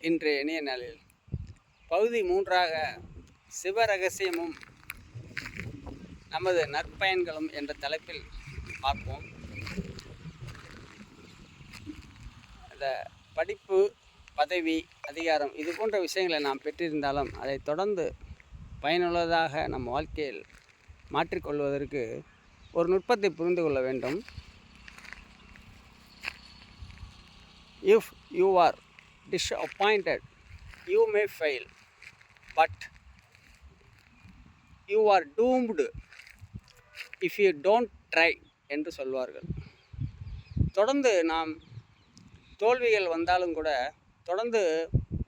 இன்றைய இணைய நாளில் பகுதி 3ஆக சிவரகசியமும் நமது நற்பயன்களும் என்ற தலைப்பில் பார்ப்போம். அந்த படிப்பு, பதவி, அதிகாரம் இது போன்ற விஷயங்களை நாம் பெற்றிருந்தாலும் அதை தொடர்ந்து பயனுள்ளதாக நம் வாழ்க்கையில் மாற்றிக்கொள்வதற்கு ஒரு நுட்பத்தை புரிந்து கொள்ள வேண்டும். If you are disappointed, you may fail, but you are doomed if you don't try என்று சொல்வார்கள். தொடர்ந்து நாம் தோல்விகள் வந்தாலும் கூட தொடர்ந்து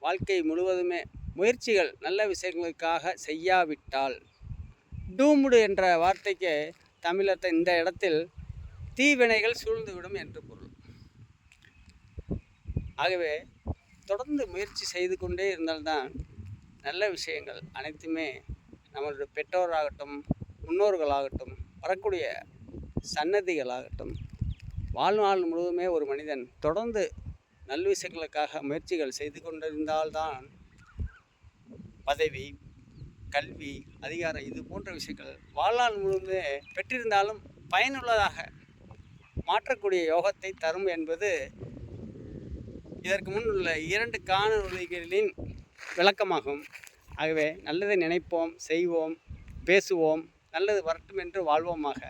வாழ்க்கை முழுவதுமே முயற்சிகள் நல்ல விஷயங்களுக்காக செய்யாவிட்டால், டூம்டு என்ற வார்த்தைக்கு தமிழர்த்த இந்த இடத்தில் தீவினைகள் சூழ்ந்துவிடும் என்று பொருள். ஆகவே தொடர்ந்து முயற்சி செய்து கொண்டே இருந்தால்தான் நல்ல விஷயங்கள் அனைத்துமே நம்மளுடைய பெற்றோராகட்டும், முன்னோர்களாகட்டும், வரக்கூடிய சன்னதிகளாகட்டும், வாழ்நாள் முழுவதுமே ஒரு மனிதன் தொடர்ந்து நல்ல விஷயங்களுக்காக முயற்சிகள் செய்து கொண்டிருந்தால்தான் பதவி, கல்வி, அதிகாரம் இது போன்ற விஷயங்கள் வாழ்நாள் முழுவதுமே பெற்றிருந்தாலும் பயனுள்ளதாக மாற்றக்கூடிய யோகத்தை தரும் என்பது இதற்கு முன் உள்ள 2 காணொளிகளின் விளக்கமாகும். ஆகவே நல்லதை நினைப்போம், செய்வோம், பேசுவோம், நல்லது வரட்டும் என்று வாழ்வோமாக.